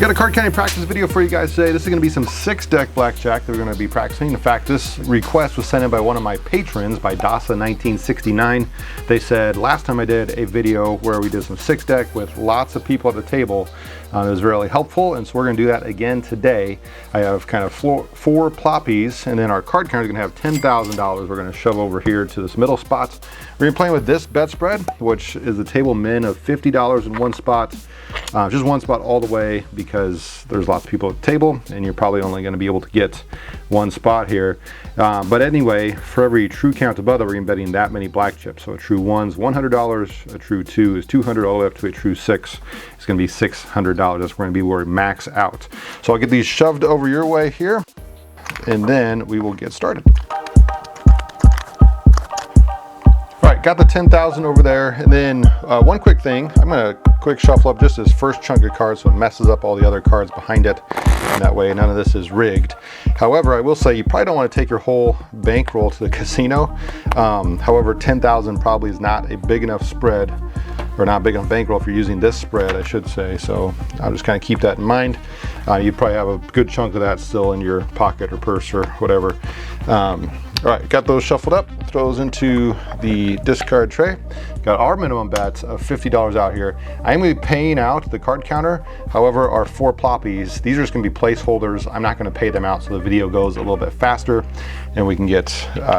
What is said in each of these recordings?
Got a card counting practice video for you guys today. This is going to be some 6-deck blackjack that we're going to be practicing. In fact, this request was sent in by one of my patrons, by Dasa1969. They said last time I did a video where we did some 6-deck with lots of people at the table, it was really helpful, and so we're going to do that again today. I have kind of four ploppies, and then our card counter is going to have $10,000. We're going to shove over here to this middle spot. We're going to be playing with this bet spread, which is a table min of $50 in one spot. Just one spot all the way, because there's lots of people at the table and you're probably only going to be able to get one spot here. But anyway, for every true count above that, we're betting that many black chips. So a true 1's $100, a true 2 is $200, all the way up to a true 6 is going to be $600. That's going to be where we max out. So I'll get these shoved over your way here, and then we will get started. Got the 10,000 over there, and then one quick thing, I'm going to quick shuffle up just this first chunk of cards so it messes up all the other cards behind it, and that way none of this is rigged. However, I will say you probably don't want to take your whole bankroll to the casino. However, 10,000 probably is not a big enough spread, or not big enough bankroll if you're using this spread, I should say. So I'll just kind of keep that in mind. You probably have a good chunk of that still in your pocket or purse or whatever. All right, got those shuffled up, throw those into the discard tray. Got our minimum bet of $50 out here. I'm going to be paying out the card counter. However, our 4 ploppies, these are just going to be placeholders. I'm not going to pay them out, so the video goes a little bit faster and we can get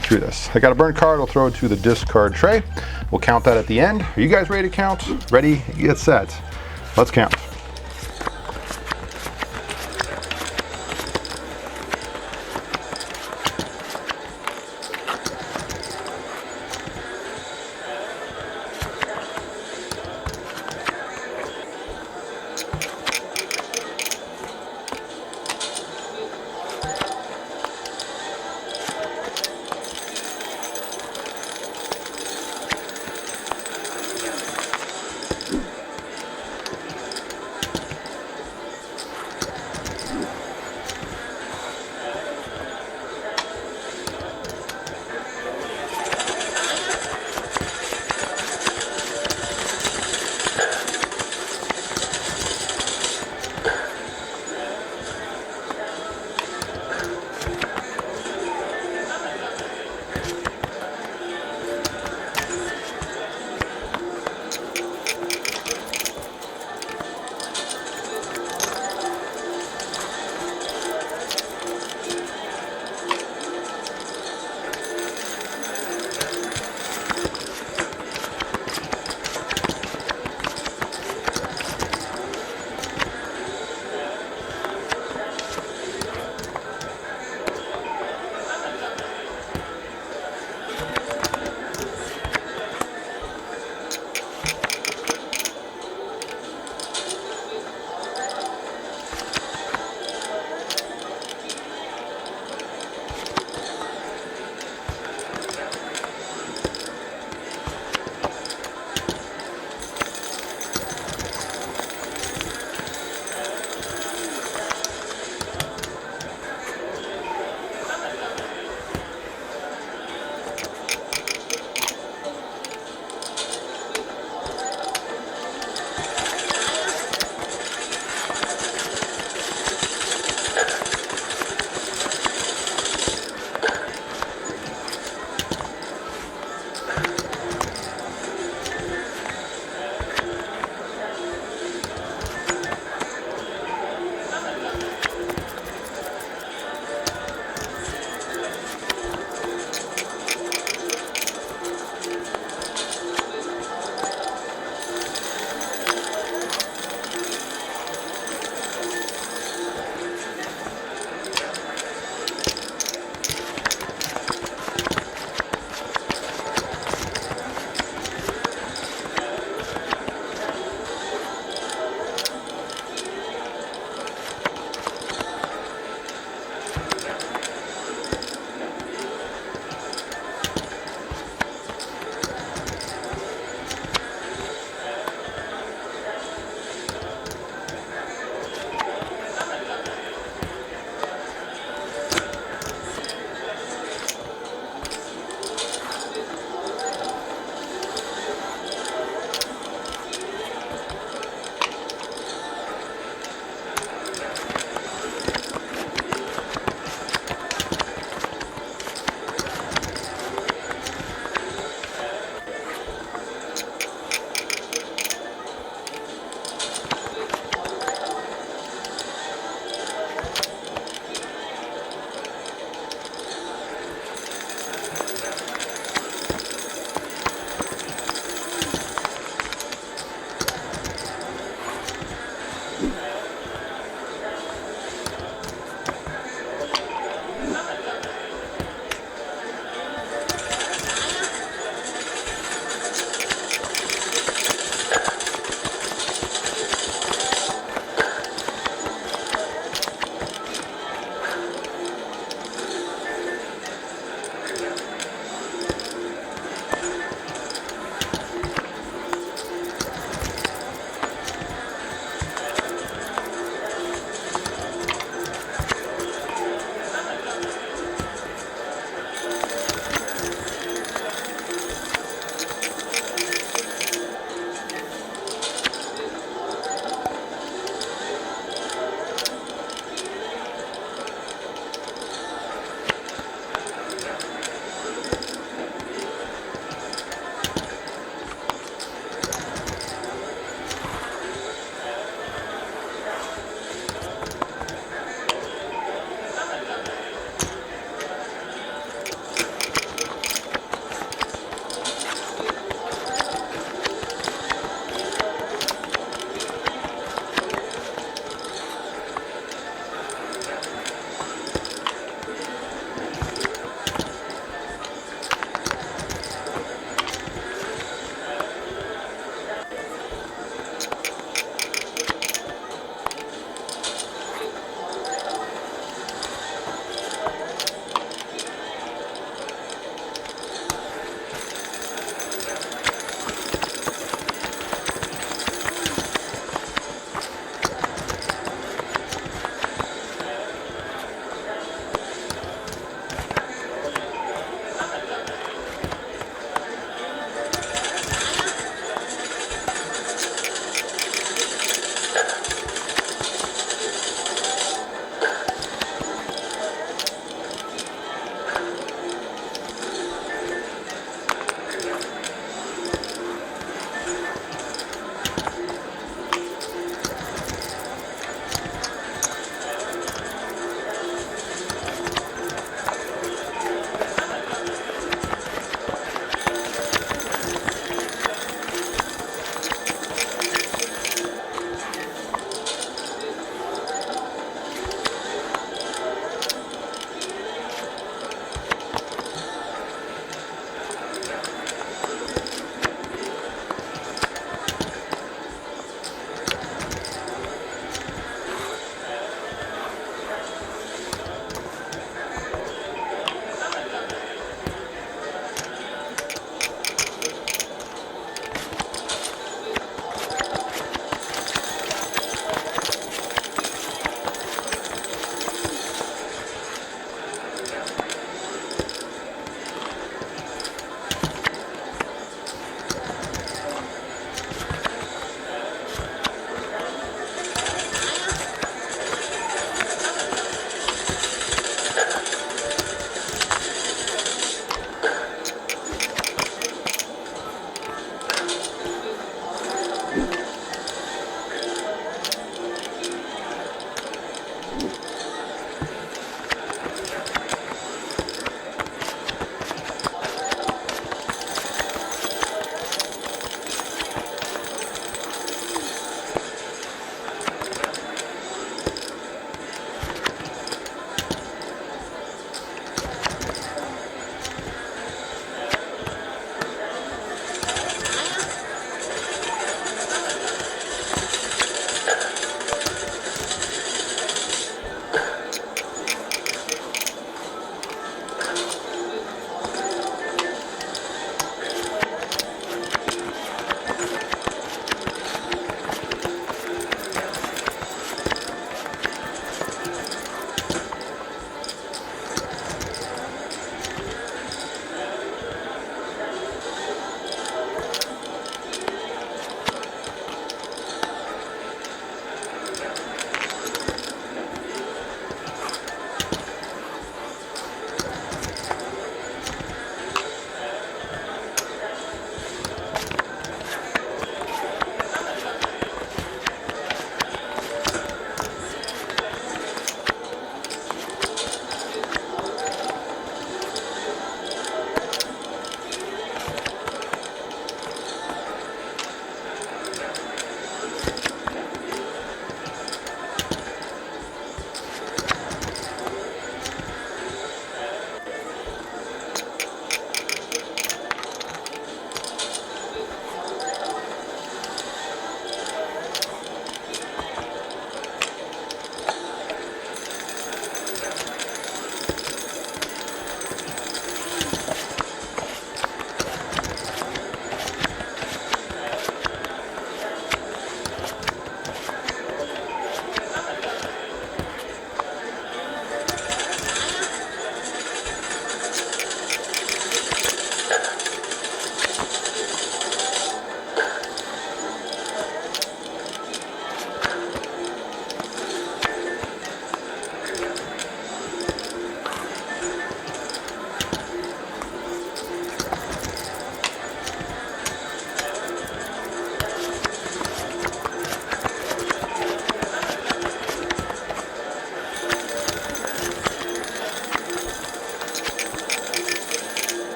through this. I got a burnt card, I'll throw it to the discard tray. We'll count that at the end. Are you guys ready to count? Ready, get set. Let's count.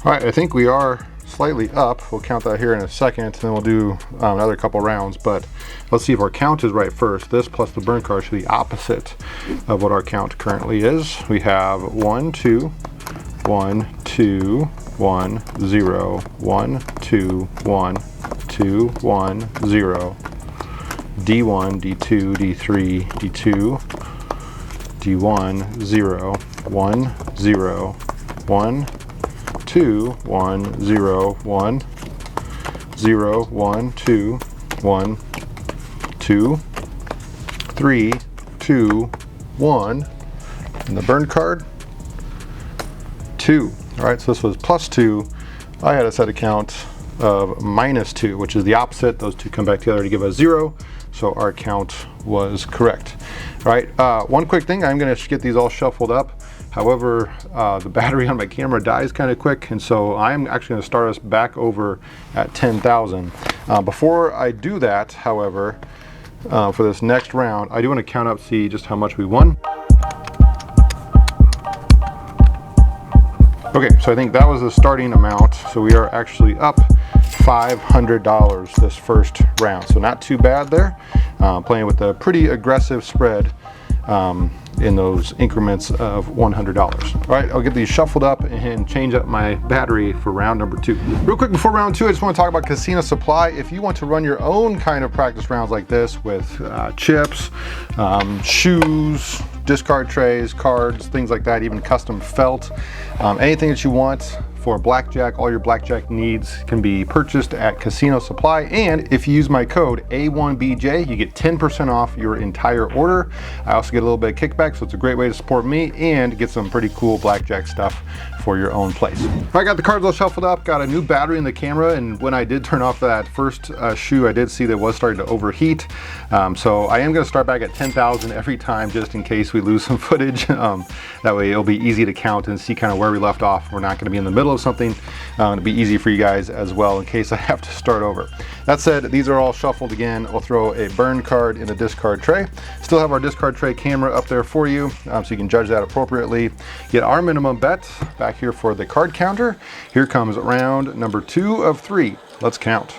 All right, I think we are slightly up. We'll count that here in a second, and then we'll do another couple rounds, but let's see if our count is right first. This plus the burn card should be opposite of what our count currently is. We have 1, 2, 1, 2, 1, 0, 1, 2, 1, 2, 1, 0, D1, D2, D3, D2, D1, 0, 1, 0, 1, 2, 1, 0, 1, 0, 1, 2, 1, 2, 3, 2, 1, and the burn card, 2. All right, so this was +2. I had a set a count of -2, which is the opposite. Those two come back together to give us 0, so our count was correct. All right, one quick thing, I'm gonna get these all shuffled up. However, the battery on my camera dies kind of quick, and so I'm actually going to start us back over at 10,000. Before I do that, however, for this next round, I do want to count up, see just how much we won. Okay, so I think that was the starting amount, so we are actually up $500 this first round, so not too bad there. Playing with a pretty aggressive spread. in those increments of $100. All right, I'll get these shuffled up and change up my battery for round number 2. Real quick before round 2, I just want to talk about casino supply. If you want to run your own kind of practice rounds like this with chips, shoes, discard trays, cards, things like that, even custom felt, anything that you want for blackjack, all your blackjack needs can be purchased at Casino Supply. And if you use my code A1BJ, you get 10% off your entire order. I also get a little bit of kickback, so it's a great way to support me and get some pretty cool blackjack stuff for your own place. I got the cards all shuffled up, got a new battery in the camera, and when I did turn off that first shoe, I did see that it was starting to overheat. So I am gonna start back at 10,000 every time, just in case we lose some footage. That way it'll be easy to count and see kind of where we left off. We're not gonna be in the middle of something. It'll be easy for you guys as well in case I have to start over. That said, these are all shuffled again. I'll throw a burn card in the discard tray. Still have our discard tray camera up there for you, so you can judge that appropriately. Get our minimum bet back here for the card counter. Here comes round number 2 of 3. Let's count.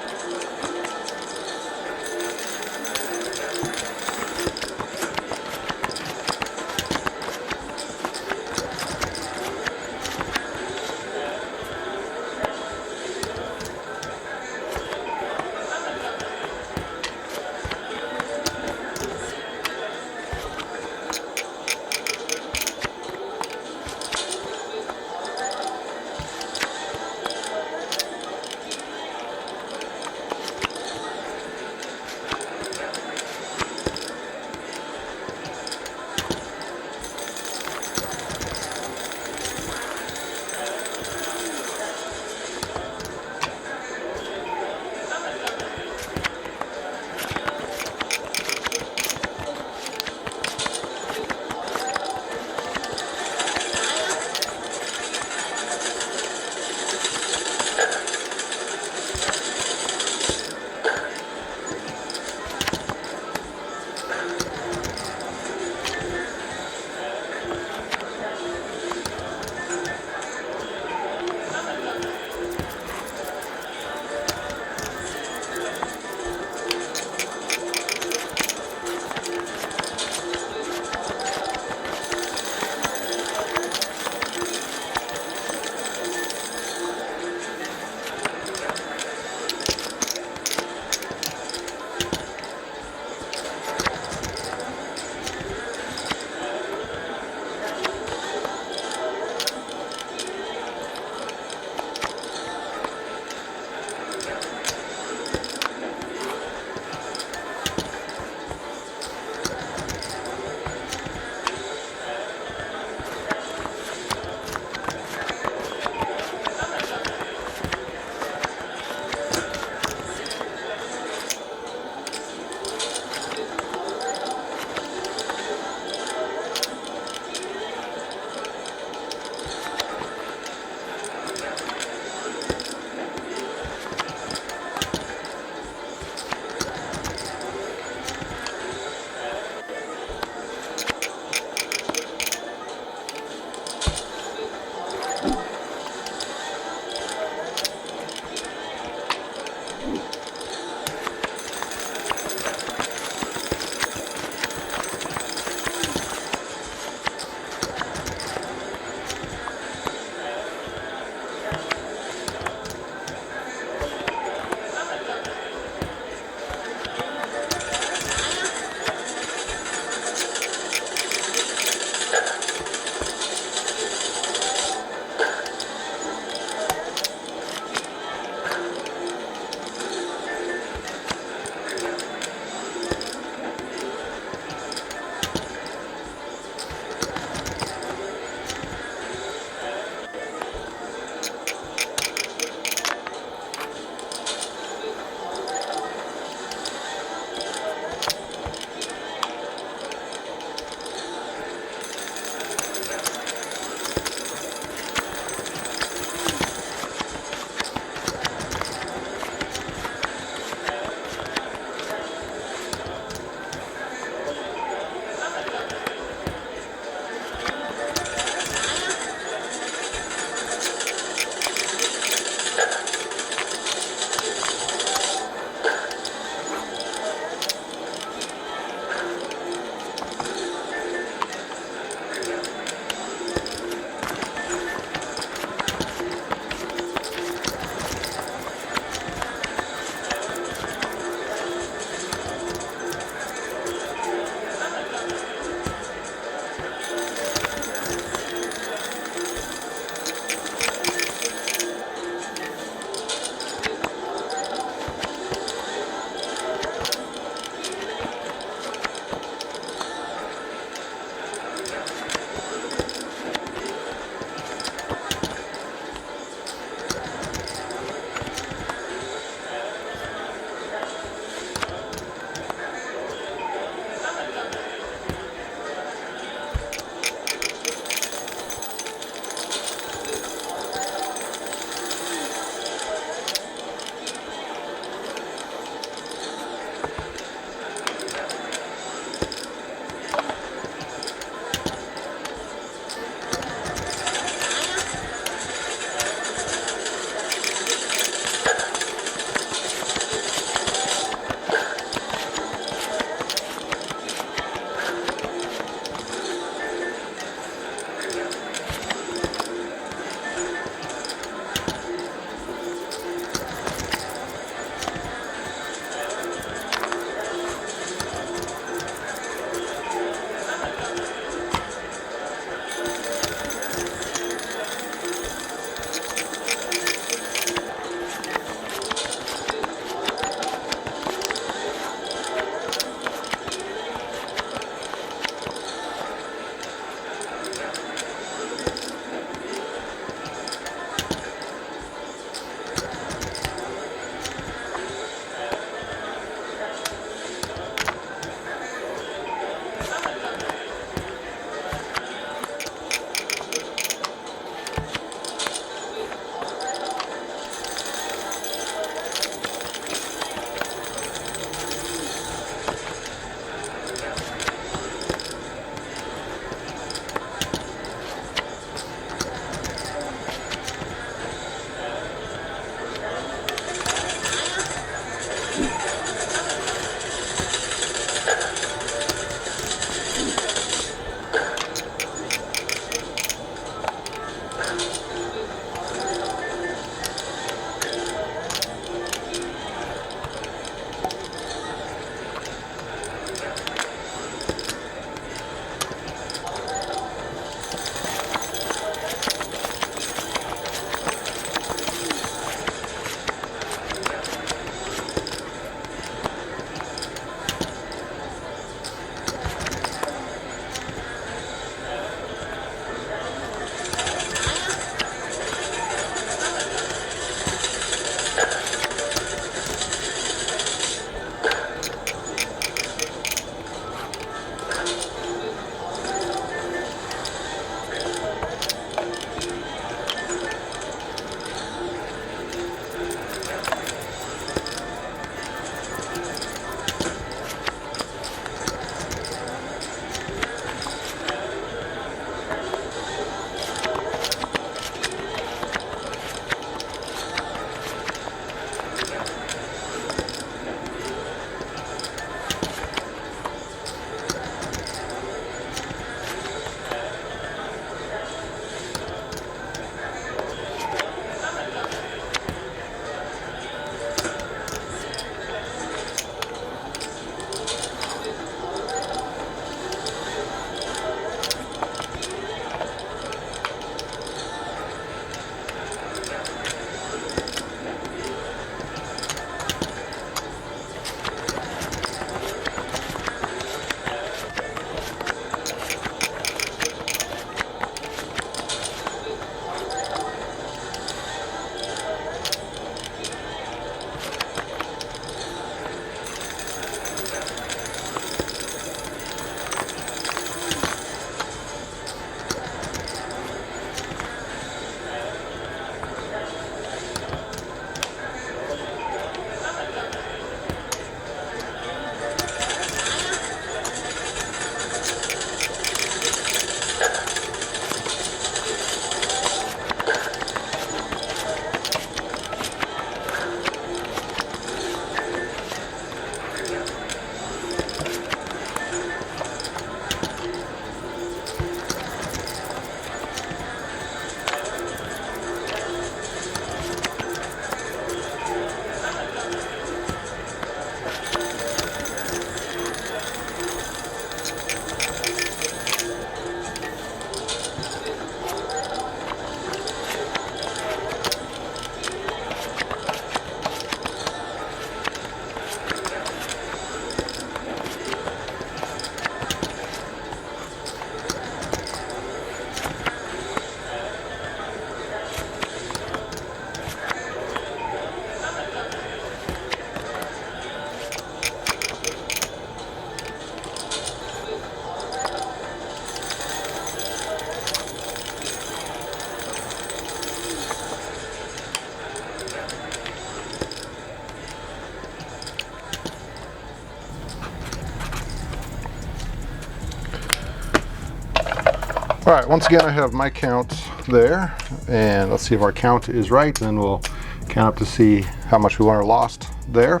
All right, once again, I have my count there, and let's see if our count is right, and then we'll count up to see how much we won or lost there.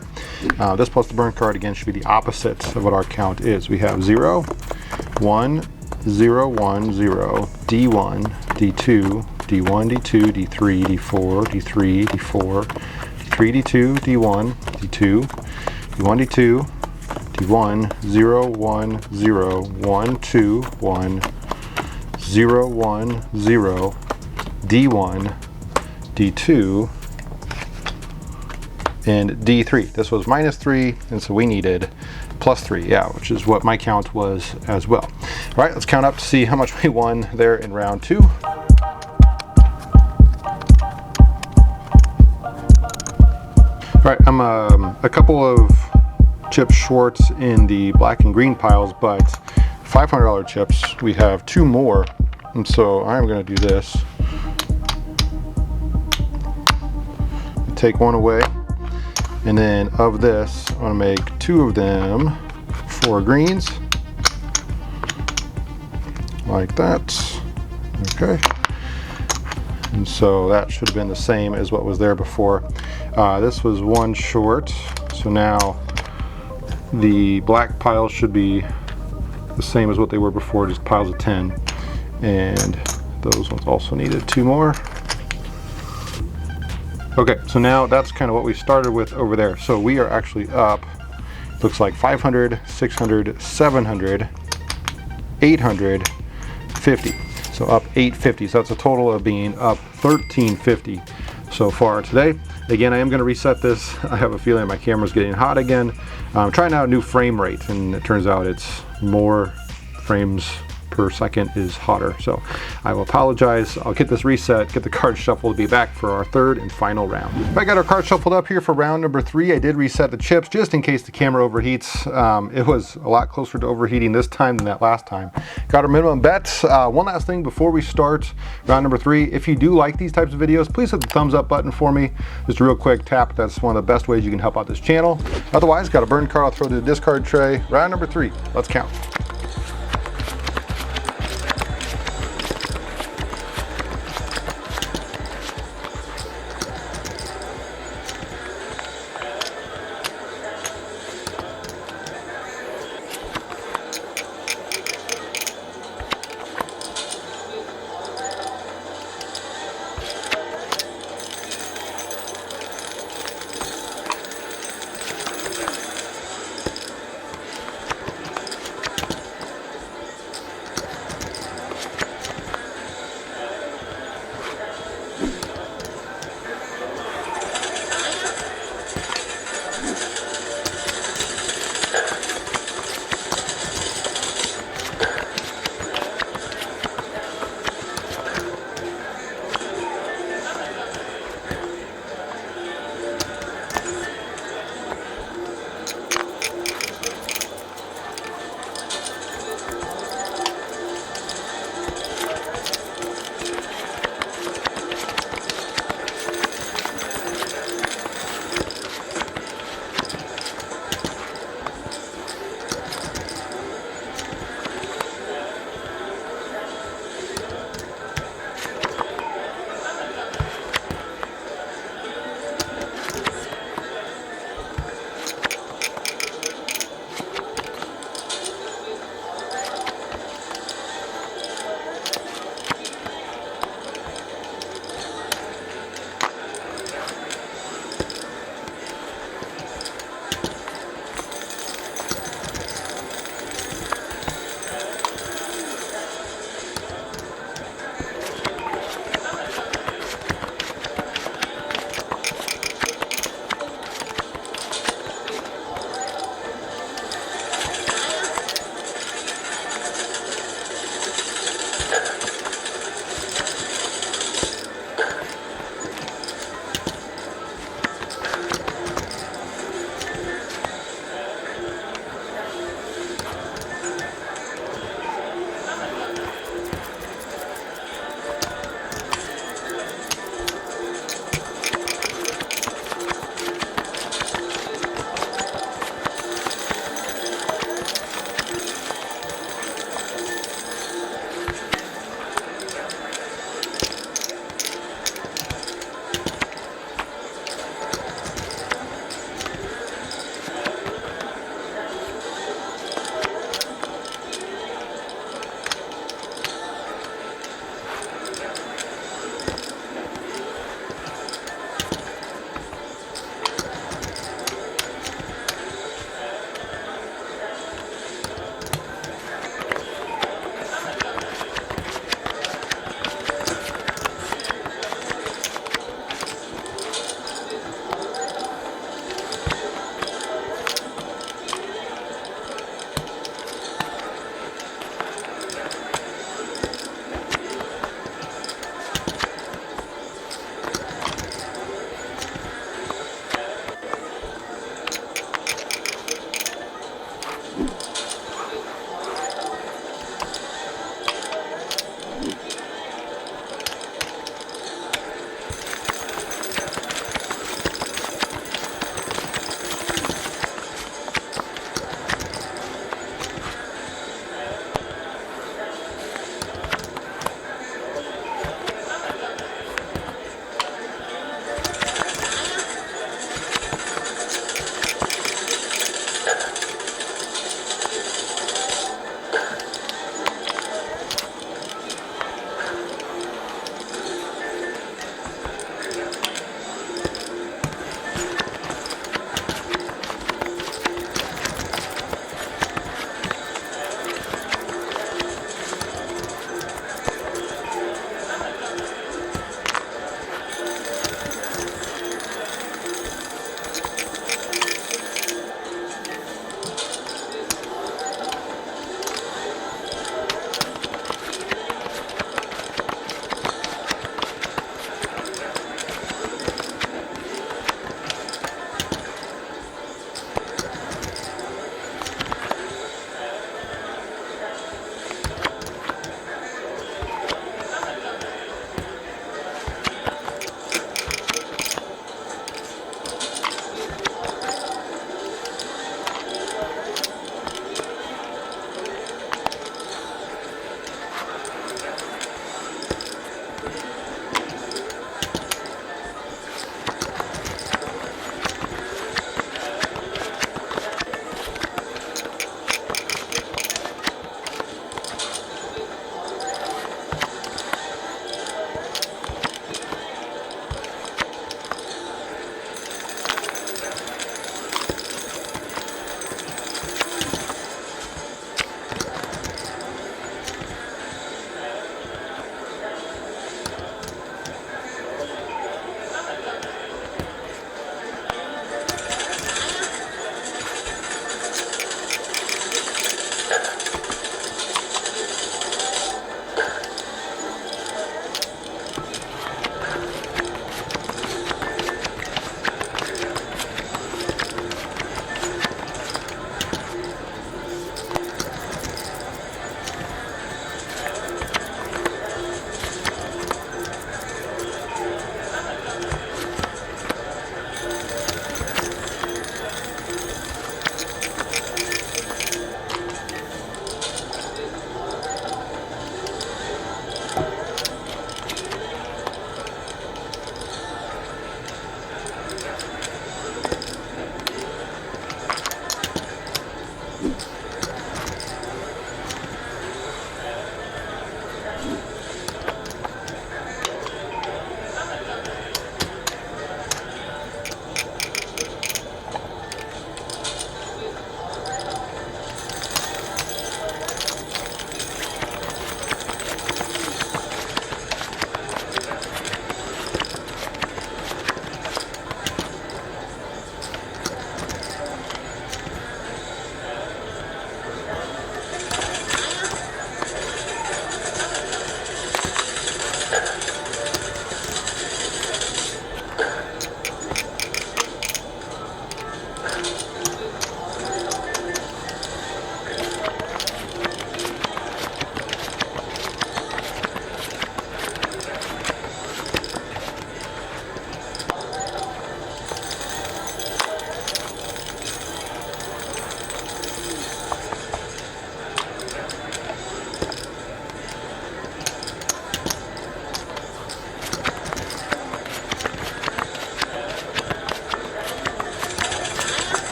This plus the burn card, again, should be the opposite of what our count is. We have 0, 1, 0, 1, 0, D1, D2, D1, D2, D3, D4, D3, D4, D3, D2, D1, D2, D1, D2, D1, 0, 1, 0, 1, 2, 1, 0, 1, 0, D1, D2, and D3. This was -3, and so we needed +3, yeah, which is what my count was as well. All right, let's count up to see how much we won there in round 2. All right, I'm a couple of chips short in the black and green piles, but $500 chips, we have 2 more, and so I'm going to do this. Take one away, and then of this, I'm going to make 2 of them for greens, like that. Okay, and so that should have been the same as what was there before. This was 1 short, so now the black piles should be the same as what they were before, just piles of 10, and those ones also needed 2 more. Okay, so now that's kind of what we started with over there. So we are actually up, looks like 500, 600, 700, 850. So up 850. So that's a total of being up 1350 so far today. Again, I am going to reset this. I have a feeling my camera's getting hot again. I'm trying out a new frame rate, and it turns out it's more frames per second is hotter. So I will apologize. I'll get this reset, get the cards shuffled, to be back for our 3rd and final round. I got our cards shuffled up here for round number 3. I did reset the chips just in case the camera overheats. It was a lot closer to overheating this time than that last time. Got our minimum bets. One last thing before we start round number 3. If you do like these types of videos, please hit the thumbs up button for me. Just a real quick tap. That's one of the best ways you can help out this channel. Otherwise, got a burn card I'll throw to the discard tray. Round number 3. Let's count.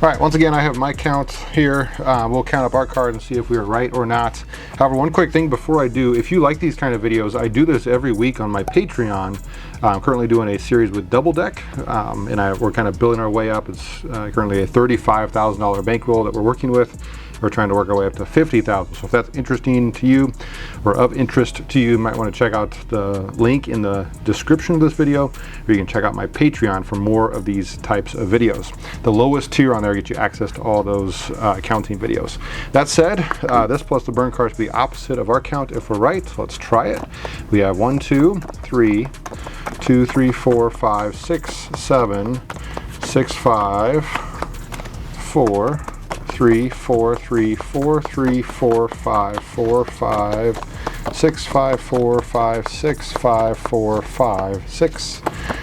All right, once again, I have my count here. We'll count up our cards and see if we are right or not. However, one quick thing before I do, if you like these kind of videos, I do this every week on my Patreon. I'm currently doing a series with Double Deck, and we're kind of building our way up. It's currently a $35,000 bankroll that we're working with. We're trying to work our way up to $50,000. So if that's interesting to you or of interest to you, you might want to check out the link in the description of this video, or you can check out my Patreon for more of these types of videos. The lowest tier on there gets you access to all those counting videos. That said, this plus the burn cards will be opposite of our count if we're right. So let's try it. We have 1, 2, 3, 2, 3, 4, 5, 6, 7, 6, 5, 4, 3, 4, 3, 4, 3, 4, 5, 4, 5, 6, 5, 4, 5, 6, 5, 4, 5, 6,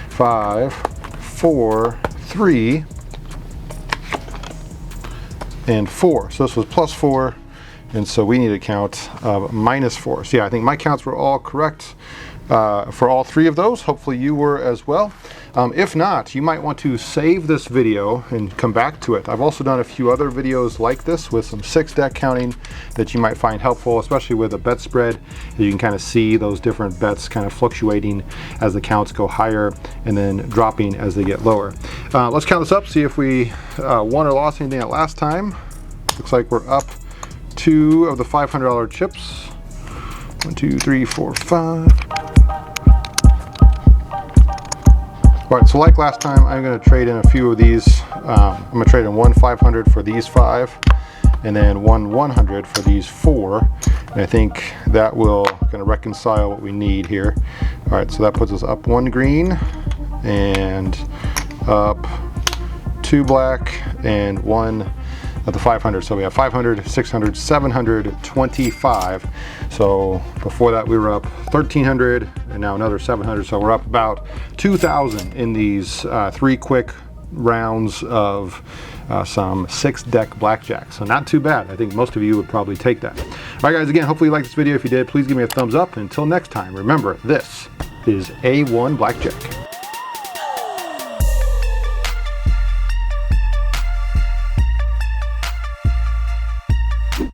5, 4, 3, and 4. So this was plus 4, and so we need a count of minus 4. So yeah, I think my counts were all correct for all 3 of those. Hopefully you were as well. If not, you might want to save this video and come back to it. I've also done a few other videos like this with some 6-deck counting that you might find helpful, especially with a bet spread. You can kind of see those different bets kind of fluctuating as the counts go higher and then dropping as they get lower. Let's count this up, see if we won or lost anything at last time. Looks like we're up 2 of the $500 chips. 1, 2, 3, 4, 5. All right, so like last time, I'm going to trade in a few of these. I'm going to trade in 1 500 for these 5, and then 1 100 for these 4. And I think that will kind of reconcile what we need here. All right, so that puts us up 1 green, and up 2 black, and 1 of the 500. So we have 500, 600, 725. So before that we were up 1,300, and now another 700. So we're up about 2,000 in these 3 quick rounds of some 6-deck blackjack. So not too bad. I think most of you would probably take that. All right, guys, again, hopefully you liked this video. If you did, please give me a thumbs up. Until next time, remember, this is A1 Blackjack.